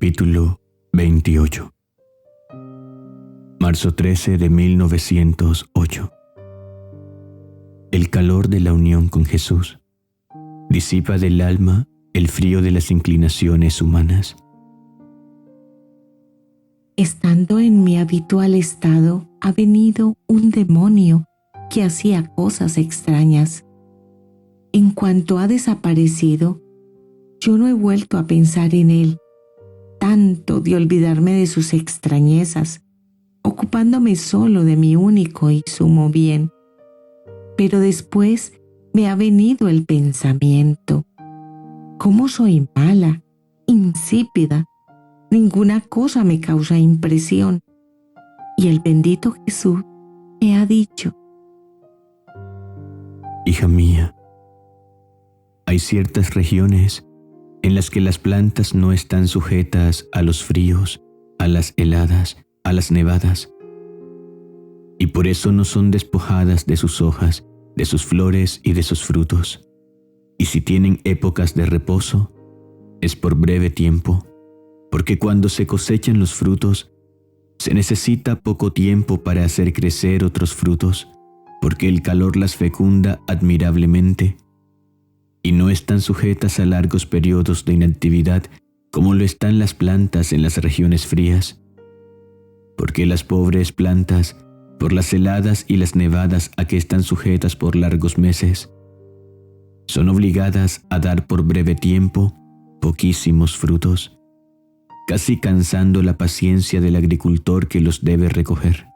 Capítulo 28. Marzo 13 de 1908. El calor de la unión con Jesús disipa del alma el frío de las inclinaciones humanas. Estando en mi habitual estado, ha venido un demonio que hacía cosas extrañas. En cuanto ha desaparecido, yo no he vuelto a pensar en él, tanto de olvidarme de sus extrañezas, ocupándome solo de mi único y sumo bien. Pero después me ha venido el pensamiento: ¿cómo soy mala, insípida? Ninguna cosa me causa impresión. Y el bendito Jesús me ha dicho: Hija mía, hay ciertas regiones en las que las plantas no están sujetas a los fríos, a las heladas, a las nevadas, y por eso no son despojadas de sus hojas, de sus flores y de sus frutos. Y si tienen épocas de reposo, es por breve tiempo, porque cuando se cosechan los frutos, se necesita poco tiempo para hacer crecer otros frutos, porque el calor las fecunda admirablemente, y no están sujetas a largos periodos de inactividad como lo están las plantas en las regiones frías, porque las pobres plantas, por las heladas y las nevadas a que están sujetas por largos meses, son obligadas a dar por breve tiempo poquísimos frutos, casi cansando la paciencia del agricultor que los debe recoger.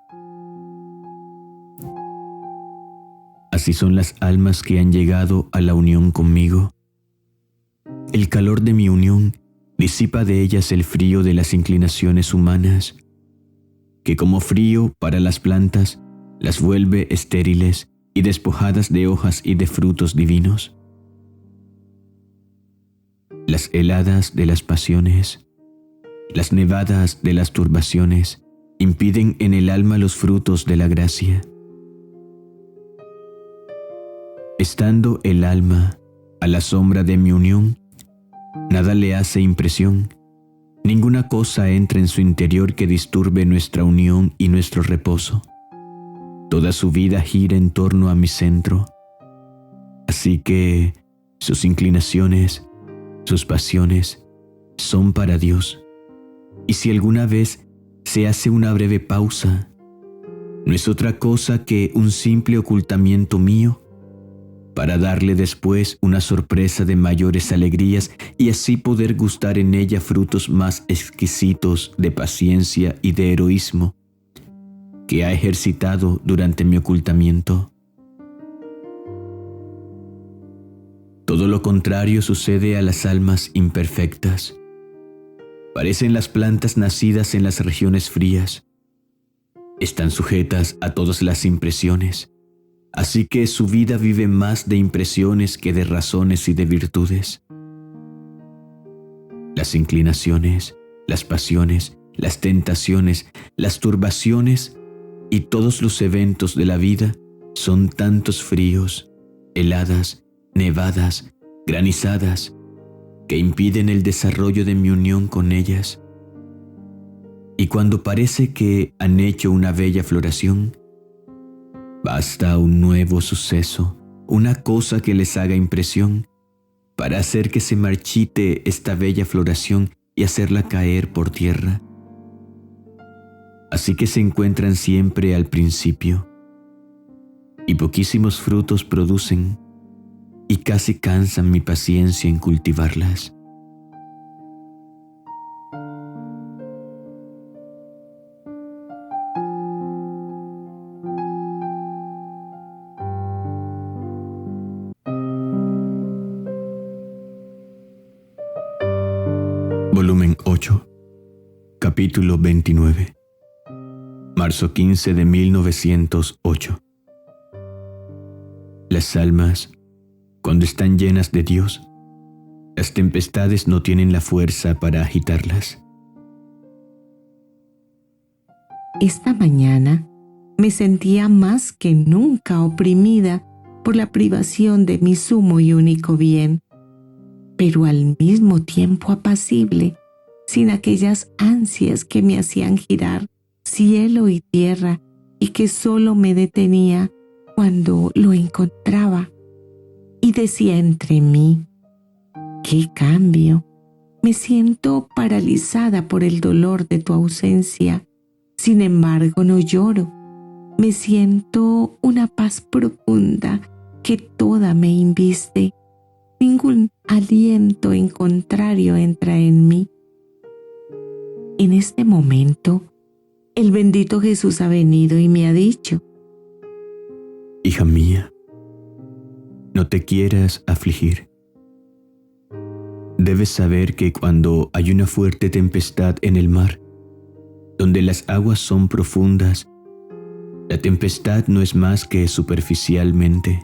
Así son las almas que han llegado a la unión conmigo. El calor de mi unión disipa de ellas el frío de las inclinaciones humanas, que como frío para las plantas las vuelve estériles y despojadas de hojas y de frutos divinos. Las heladas de las pasiones, las nevadas de las turbaciones impiden en el alma los frutos de la gracia. Estando el alma a la sombra de mi unión, nada le hace impresión, ninguna cosa entra en su interior que disturbe nuestra unión y nuestro reposo. Toda su vida gira en torno a mi centro, así que sus inclinaciones, sus pasiones, son para Dios. Y si alguna vez se hace una breve pausa, no es otra cosa que un simple ocultamiento mío, para darle después una sorpresa de mayores alegrías y así poder gustar en ella frutos más exquisitos de paciencia y de heroísmo que ha ejercitado durante mi ocultamiento. Todo lo contrario sucede a las almas imperfectas. Parecen las plantas nacidas en las regiones frías. Están sujetas a todas las impresiones. Así que su vida vive más de impresiones que de razones y de virtudes. Las inclinaciones, las pasiones, las tentaciones, las turbaciones y todos los eventos de la vida son tantos fríos, heladas, nevadas, granizadas, que impiden el desarrollo de mi unión con ellas. Y cuando parece que han hecho una bella floración, basta un nuevo suceso, una cosa que les haga impresión, para hacer que se marchite esta bella floración y hacerla caer por tierra. Así que se encuentran siempre al principio, y poquísimos frutos producen, y casi cansan mi paciencia en cultivarlas. Volumen 8, capítulo 29. Marzo 15 de 1908. Las almas, cuando están llenas de Dios, las tempestades no tienen la fuerza para agitarlas. Esta mañana me sentía más que nunca oprimida por la privación de mi sumo y único bien, pero al mismo tiempo apacible, sin aquellas ansias que me hacían girar cielo y tierra y que solo me detenía cuando lo encontraba. Y decía entre mí: ¡qué cambio! Me siento paralizada por el dolor de tu ausencia. Sin embargo, no lloro. Me siento una paz profunda que toda me inviste. Ningún aliento en contrario entra en mí. En este momento, el bendito Jesús ha venido y me ha dicho: hija mía, no te quieras afligir. Debes saber que cuando hay una fuerte tempestad en el mar, donde las aguas son profundas, la tempestad no es más que superficialmente.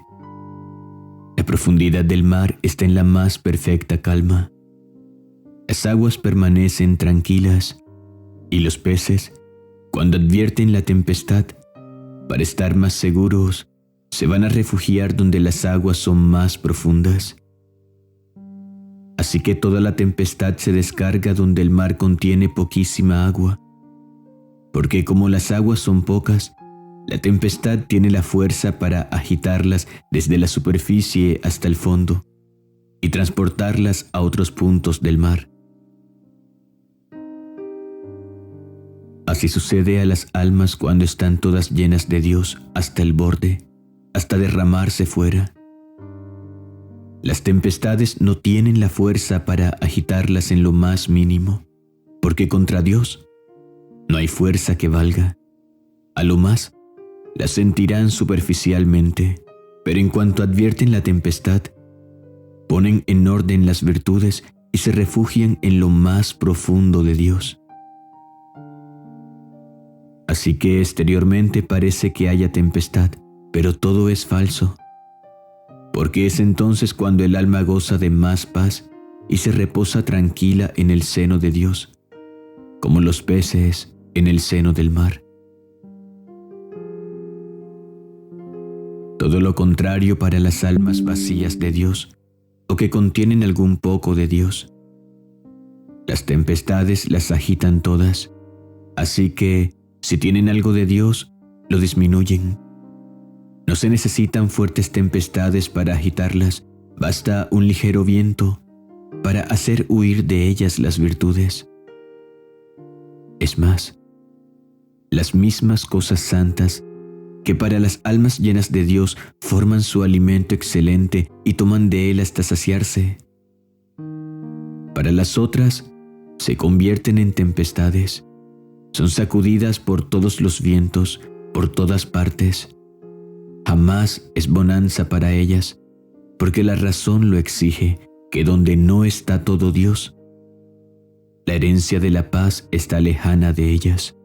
La profundidad del mar está en la más perfecta calma. Las aguas permanecen tranquilas y los peces, cuando advierten la tempestad, para estar más seguros, se van a refugiar donde las aguas son más profundas. Así que toda la tempestad se descarga donde el mar contiene poquísima agua, porque como las aguas son pocas, la tempestad tiene la fuerza para agitarlas desde la superficie hasta el fondo y transportarlas a otros puntos del mar. Así sucede a las almas cuando están todas llenas de Dios hasta el borde, hasta derramarse fuera. Las tempestades no tienen la fuerza para agitarlas en lo más mínimo, porque contra Dios no hay fuerza que valga. A lo más, las sentirán superficialmente, pero en cuanto advierten la tempestad, ponen en orden las virtudes y se refugian en lo más profundo de Dios. Así que exteriormente parece que haya tempestad, pero todo es falso, porque es entonces cuando el alma goza de más paz y se reposa tranquila en el seno de Dios, como los peces en el seno del mar. Todo lo contrario para las almas vacías de Dios o que contienen algún poco de Dios. Las tempestades las agitan todas, así que si tienen algo de Dios, lo disminuyen. No se necesitan fuertes tempestades para agitarlas, basta un ligero viento para hacer huir de ellas las virtudes. Es más, las mismas cosas santas que para las almas llenas de Dios forman su alimento excelente y toman de él hasta saciarse, para las otras se convierten en tempestades, son sacudidas por todos los vientos, por todas partes. Jamás es bonanza para ellas, porque la razón lo exige, que donde no está todo Dios, la herencia de la paz está lejana de ellas.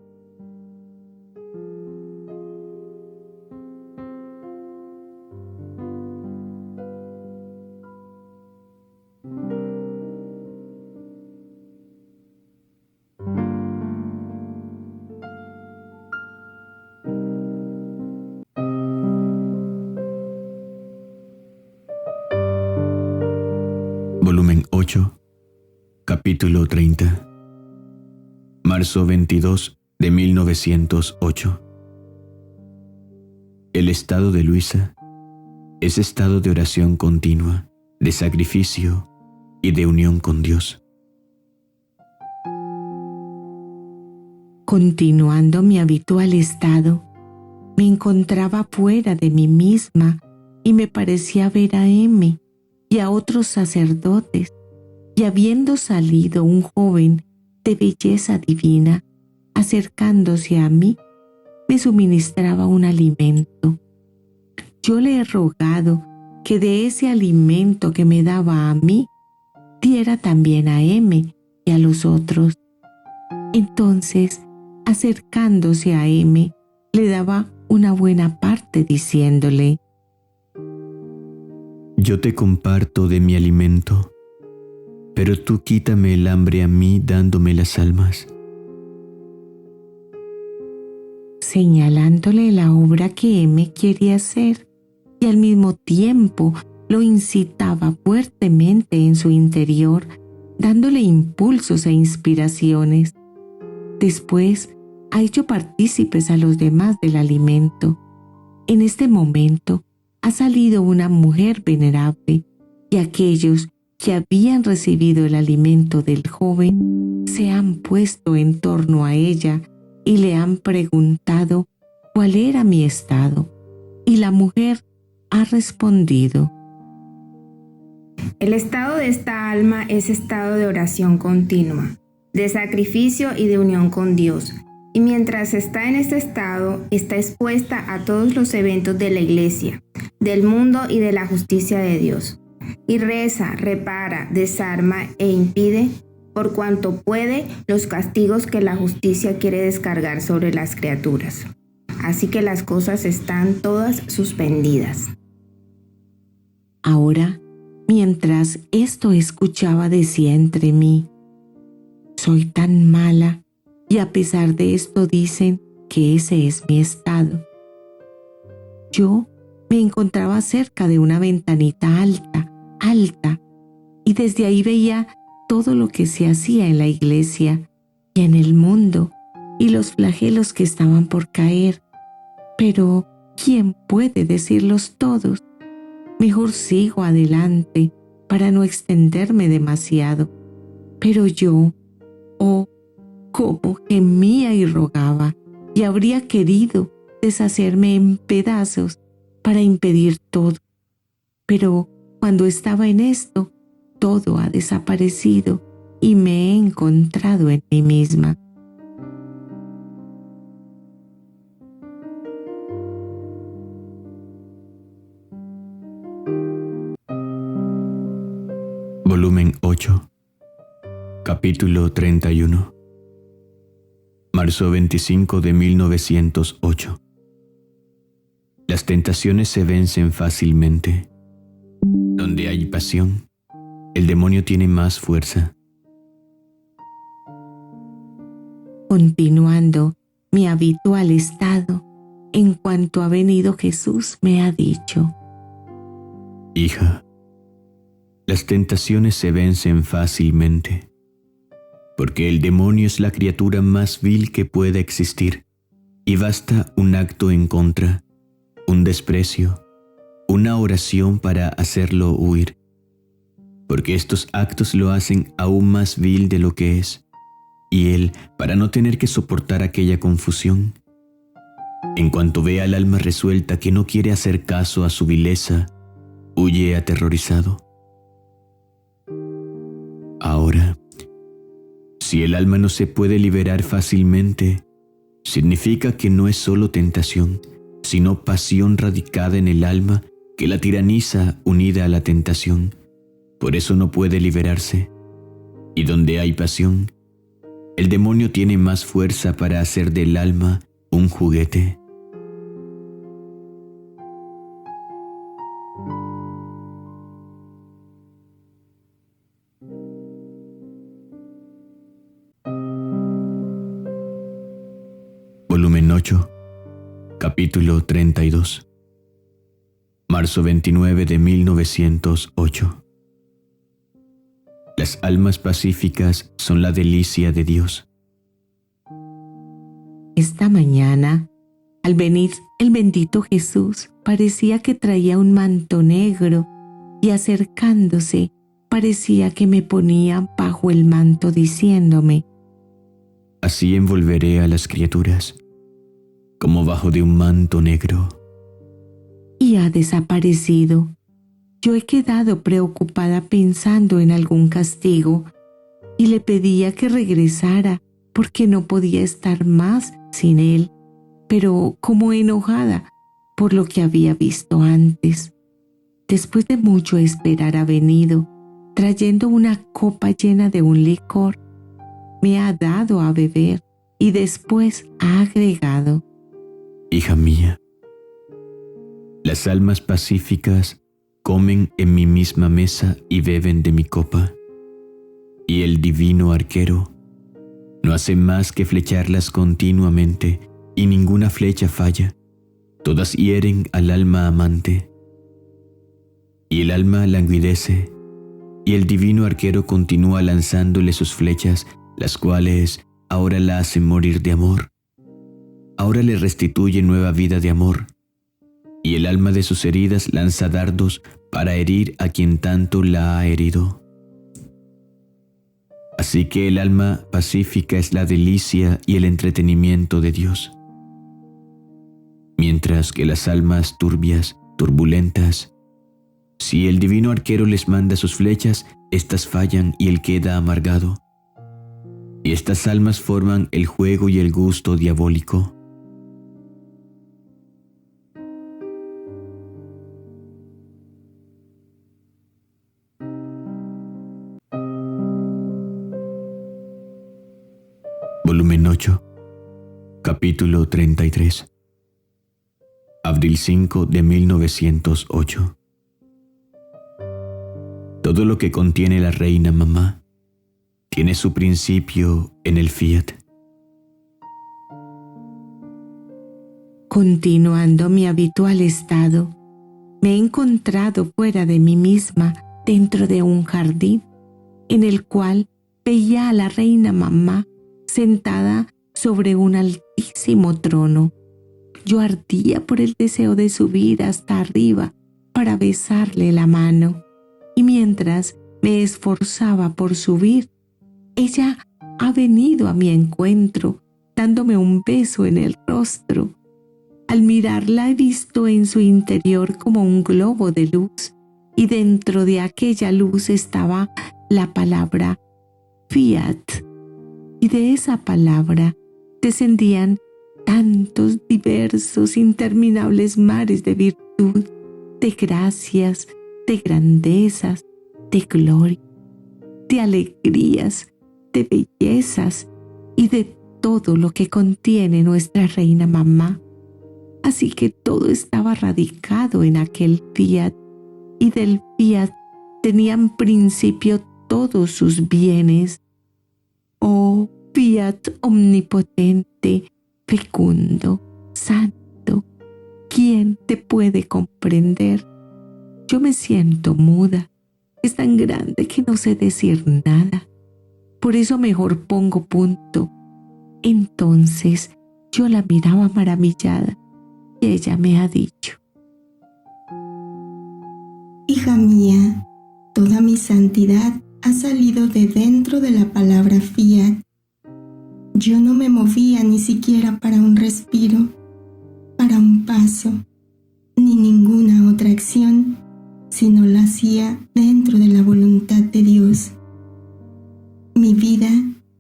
Volumen 8, capítulo 30. Marzo 22 de 1908. El estado de Luisa es estado de oración continua, de sacrificio y de unión con Dios. Continuando mi habitual estado, me encontraba fuera de mí misma y me parecía ver a M y a otros sacerdotes, y habiendo salido un joven de belleza divina, acercándose a mí, me suministraba un alimento. Yo le he rogado que de ese alimento que me daba a mí, diera también a M y a los otros. Entonces, acercándose a M, le daba una buena parte, diciéndole: Yo te comparto de mi alimento, pero tú quítame el hambre a mí dándome las almas. Señalándole la obra que M quería hacer, y al mismo tiempo lo incitaba fuertemente en su interior dándole impulsos e inspiraciones. Después ha hecho partícipes a los demás del alimento. En este momento ha salido una mujer venerable y aquellos que habían recibido el alimento del joven se han puesto en torno a ella y le han preguntado cuál era mi estado. Y la mujer ha respondido: el estado de esta alma es estado de oración continua, de sacrificio y de unión con Dios. Y mientras está en este estado, está expuesta a todos los eventos de la iglesia, del mundo y de la justicia de Dios. Y reza, repara, desarma e impide, por cuanto puede, los castigos que la justicia quiere descargar sobre las criaturas. Así que las cosas están todas suspendidas. Ahora, mientras esto escuchaba, decía entre mí: soy tan mala, y a pesar de esto dicen que ese es mi estado. Yo me encontraba cerca de una ventanita alta, y desde ahí veía todo lo que se hacía en la iglesia y en el mundo, y los flagelos que estaban por caer. Pero, ¿quién puede decirlos todos? Mejor sigo adelante para no extenderme demasiado. Pero yo, cómo gemía y rogaba, y habría querido deshacerme en pedazos para impedir todo. Pero cuando estaba en esto, todo ha desaparecido y me he encontrado en mí misma. Volumen 8, capítulo 31. Marzo 25 de 1908. Las tentaciones se vencen fácilmente. Donde hay pasión, el demonio tiene más fuerza. Continuando mi habitual estado, en cuanto ha venido Jesús, me ha dicho: Hija, las tentaciones se vencen fácilmente, porque el demonio es la criatura más vil que pueda existir, y basta un acto en contra, un desprecio, una oración para hacerlo huir, porque estos actos lo hacen aún más vil de lo que es, y él, para no tener que soportar aquella confusión, en cuanto ve al alma resuelta que no quiere hacer caso a su vileza, huye aterrorizado. Ahora, si el alma no se puede liberar fácilmente, significa que no es solo tentación, sino pasión radicada en el alma que la tiraniza unida a la tentación. Por eso no puede liberarse. Y donde hay pasión, el demonio tiene más fuerza para hacer del alma un juguete. Volumen 8, capítulo 32. Marzo 29 de 1908. Las almas pacíficas son la delicia de Dios. Esta mañana, al venir el bendito Jesús, parecía que traía un manto negro y acercándose, parecía que me ponía bajo el manto diciéndome: Así envolveré a las criaturas, como bajo de un manto negro. Y ha desaparecido. Yo he quedado preocupada pensando en algún castigo y le pedía que regresara porque no podía estar más sin él, pero como enojada por lo que había visto antes. Después de mucho esperar ha venido, trayendo una copa llena de un licor. Me ha dado a beber y después ha agregado: Hija mía, las almas pacíficas comen en mi misma mesa y beben de mi copa, y el divino arquero no hace más que flecharlas continuamente, y ninguna flecha falla, todas hieren al alma amante. Y el alma languidece, y el divino arquero continúa lanzándole sus flechas, las cuales ahora la hacen morir de amor. Ahora le restituye nueva vida de amor, y el alma de sus heridas lanza dardos para herir a quien tanto la ha herido. Así que el alma pacífica es la delicia y el entretenimiento de Dios, mientras que las almas turbias, turbulentas, si el divino arquero les manda sus flechas, éstas fallan y él queda amargado. Y estas almas forman el juego y el gusto diabólico. Volumen 8, capítulo 33. Abril 5 de 1908. Todo lo que contiene la reina mamá tiene su principio en el fiat. Continuando mi habitual estado, me he encontrado fuera de mí misma dentro de un jardín en el cual veía a la reina mamá sentada sobre un altísimo trono. Yo ardía por el deseo de subir hasta arriba para besarle la mano, y mientras me esforzaba por subir, ella ha venido a mi encuentro, dándome un beso en el rostro. Al mirarla he visto en su interior como un globo de luz, y dentro de aquella luz estaba la palabra fiat, y de esa palabra descendían tantos diversos, interminables mares de virtud, de gracias, de grandezas, de gloria, de alegrías, de bellezas y de todo lo que contiene nuestra reina mamá. Así que todo estaba radicado en aquel fiat, y del fiat tenían principio todos sus bienes. Oh fiat omnipotente, fecundo, santo, ¿quién te puede comprender? Yo me siento muda, es tan grande que no sé decir nada. Por eso mejor pongo punto. Entonces yo la miraba maravillada y ella me ha dicho: Hija mía, toda mi santidad ha salido de dentro de la palabra fiat. Yo no me movía ni siquiera para un respiro, para un paso, ni ninguna otra acción, sino la hacía dentro de la voluntad de Dios. Mi vida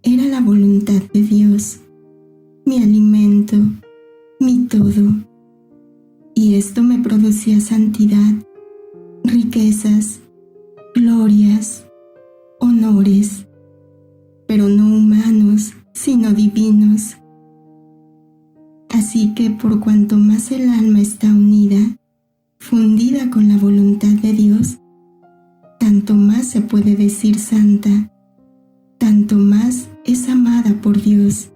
era la voluntad de Dios, mi alimento, mi todo. Y esto me producía santidad, riquezas, glorias, honores, pero no humanos, sino divinos. Así que por cuanto más el alma está unida, fundida con la voluntad de Dios, tanto más se puede decir santa, tanto más es amada por Dios,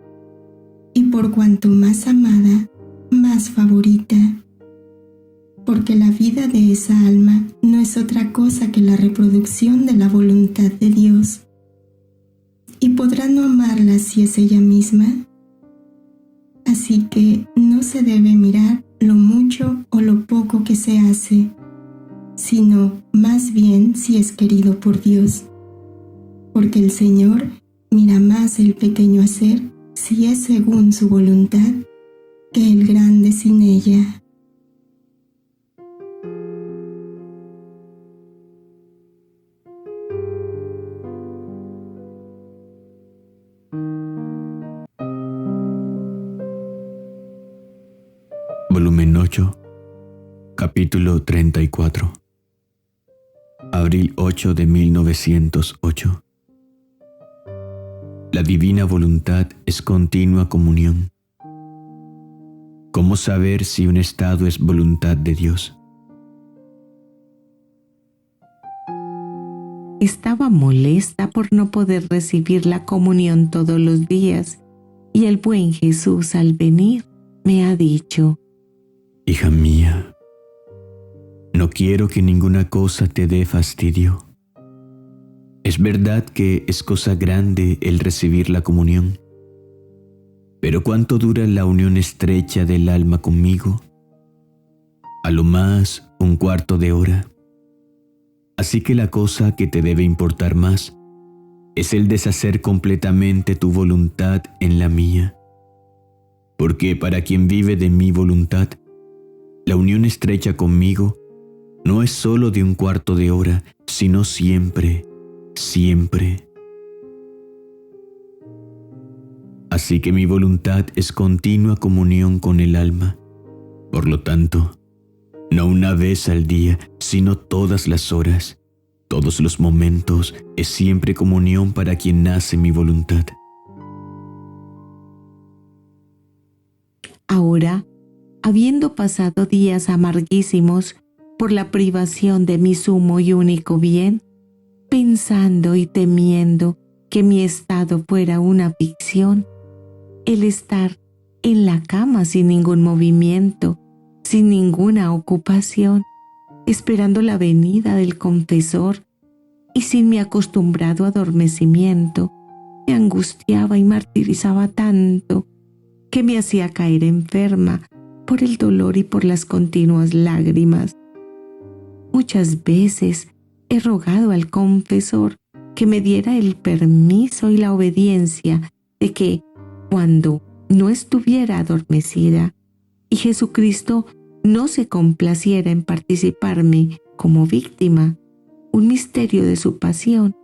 y por cuanto más amada, más favorita, porque la vida de esa alma no es otra cosa que la reproducción de la voluntad de Dios. ¿Y podrá no amarla si es ella misma? Así que no se debe mirar lo mucho o lo poco que se hace, sino más bien si es querido por Dios, porque el Señor mira más el pequeño hacer si es según su voluntad que el grande sin ella. Volumen 8, capítulo 34. Abril 8 de 1908. La divina voluntad es continua comunión. ¿Cómo saber si un estado es voluntad de Dios? Estaba molesta por no poder recibir la comunión todos los días, y el buen Jesús al venir me ha dicho: Hija mía, no quiero que ninguna cosa te dé fastidio. Es verdad que es cosa grande el recibir la comunión, pero ¿cuánto dura la unión estrecha del alma conmigo? A lo más, un cuarto de hora. Así que la cosa que te debe importar más es el deshacer completamente tu voluntad en la mía. Porque para quien vive de mi voluntad, la unión estrecha conmigo no es solo de un cuarto de hora, sino siempre, siempre. Así que mi voluntad es continua comunión con el alma. Por lo tanto, no una vez al día, sino todas las horas, todos los momentos, es siempre comunión para quien nace mi voluntad. Ahora, habiendo pasado días amarguísimos por la privación de mi sumo y único bien, pensando y temiendo que mi estado fuera una ficción, el estar en la cama sin ningún movimiento, sin ninguna ocupación, esperando la venida del confesor y sin mi acostumbrado adormecimiento, me angustiaba y martirizaba tanto que me hacía caer enferma por el dolor y por las continuas lágrimas. Muchas veces he rogado al confesor que me diera el permiso y la obediencia de que, cuando no estuviera adormecida y Jesucristo no se complaciera en participarme como víctima, un misterio de su pasión,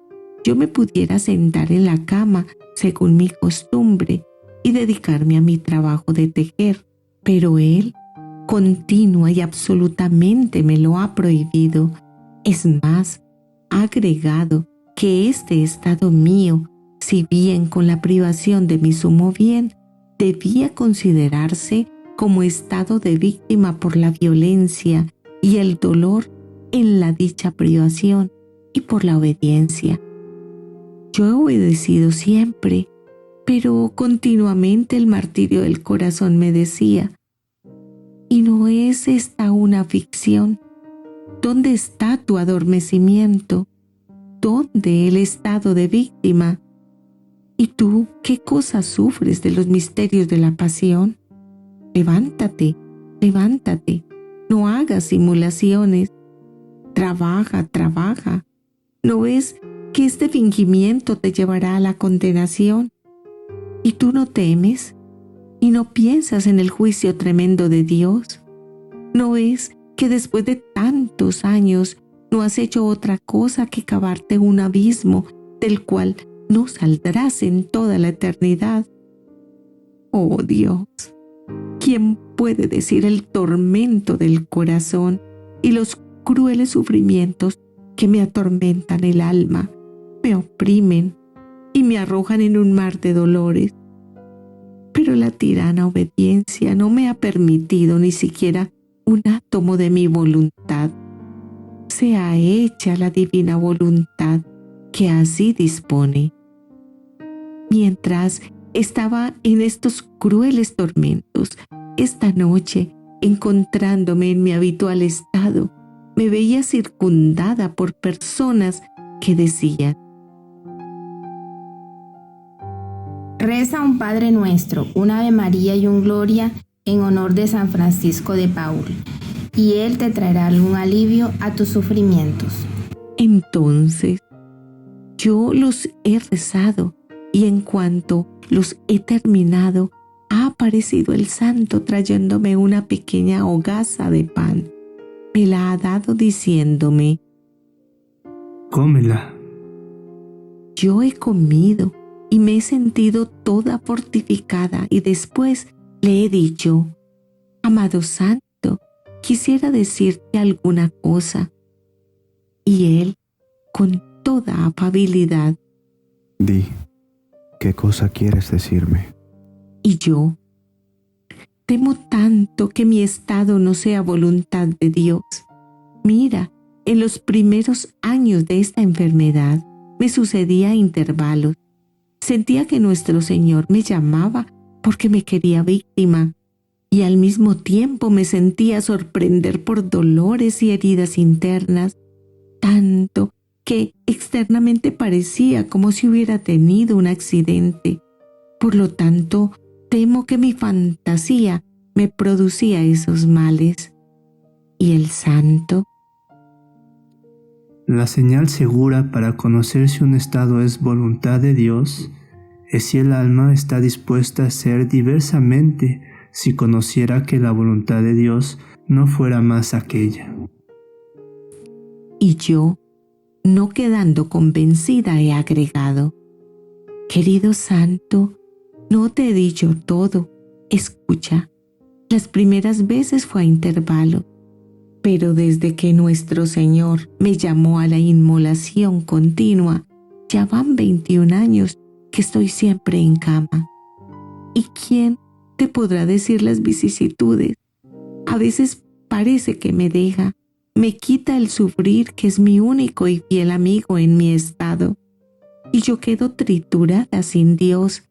yo me pudiera sentar en la cama según mi costumbre y dedicarme a mi trabajo de tejer. Pero Él continua y absolutamente me lo ha prohibido. Es más, ha agregado que este estado mío, si bien con la privación de mi sumo bien, debía considerarse como estado de víctima por la violencia y el dolor en la dicha privación y por la obediencia. Yo he obedecido siempre, pero continuamente el martirio del corazón me decía: ¿y no es esta una ficción? ¿Dónde está tu adormecimiento? ¿Dónde el estado de víctima? ¿Y tú qué cosa sufres de los misterios de la pasión? Levántate, levántate, no hagas simulaciones. Trabaja, trabaja. ¿No ves que este fingimiento te llevará a la condenación? ¿Y tú no temes? ¿Y no piensas en el juicio tremendo de Dios? ¿No ves que después de tantos años no has hecho otra cosa que cavarte un abismo del cual no saldrás en toda la eternidad? Oh Dios, ¿quién puede decir el tormento del corazón y los crueles sufrimientos que me atormentan el alma, me oprimen y me arrojan en un mar de dolores? Pero la tirana obediencia no me ha permitido ni siquiera un átomo de mi voluntad. Sea hecha la divina voluntad que así dispone. Mientras estaba en estos crueles tormentos, esta noche, encontrándome en mi habitual estado, me veía circundada por personas que decían: Reza un Padre Nuestro, un Ave María y un Gloria en honor de San Francisco de Paúl, y Él te traerá algún alivio a tus sufrimientos. Entonces, yo los he rezado, y en cuanto los he terminado, ha aparecido el santo trayéndome una pequeña hogaza de pan. Me la ha dado diciéndome: cómela. Yo he comido y me he sentido toda fortificada, y después le he dicho: amado santo, quisiera decirte alguna cosa. Y él, con toda afabilidad: Di, ¿qué cosa quieres decirme? Y yo: temo tanto que mi estado no sea voluntad de Dios. Mira, en los primeros años de esta enfermedad me sucedía a intervalos. Sentía que nuestro Señor me llamaba porque me quería víctima, y al mismo tiempo me sentía sorprender por dolores y heridas internas, tanto que externamente parecía como si hubiera tenido un accidente. Por lo tanto, temo que mi fantasía me producía esos males. ¿Y el santo? La señal segura para conocer si un estado es voluntad de Dios es si el alma está dispuesta a ser diversamente si conociera que la voluntad de Dios no fuera más aquella. Y yo, no quedando convencida, he agregado: querido santo, no te he dicho todo. Escucha, las primeras veces fue a intervalo, pero desde que nuestro Señor me llamó a la inmolación continua, ya van 21 años que estoy siempre en cama. ¿Y quién te podrá decir las vicisitudes? A veces parece que me deja, me quita el sufrir, que es mi único y fiel amigo en mi estado, y yo quedo triturada sin Dios,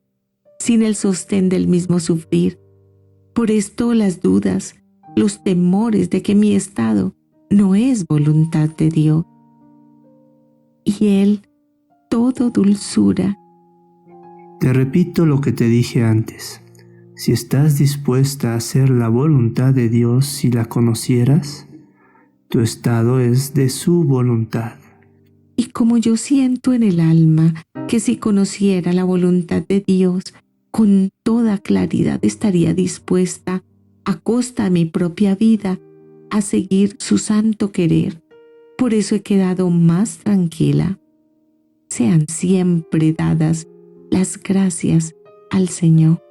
sin el sostén del mismo sufrir. Por esto las dudas, los temores de que mi estado no es voluntad de Dios. Y Él, todo dulzura. Te repito lo que te dije antes. Si estás dispuesta a hacer la voluntad de Dios si la conocieras, tu estado es de su voluntad. Y como yo siento en el alma que si conociera la voluntad de Dios, con toda claridad estaría dispuesta, a costa de mi propia vida, a seguir su santo querer. Por eso he quedado más tranquila. Sean siempre dadas las gracias al Señor.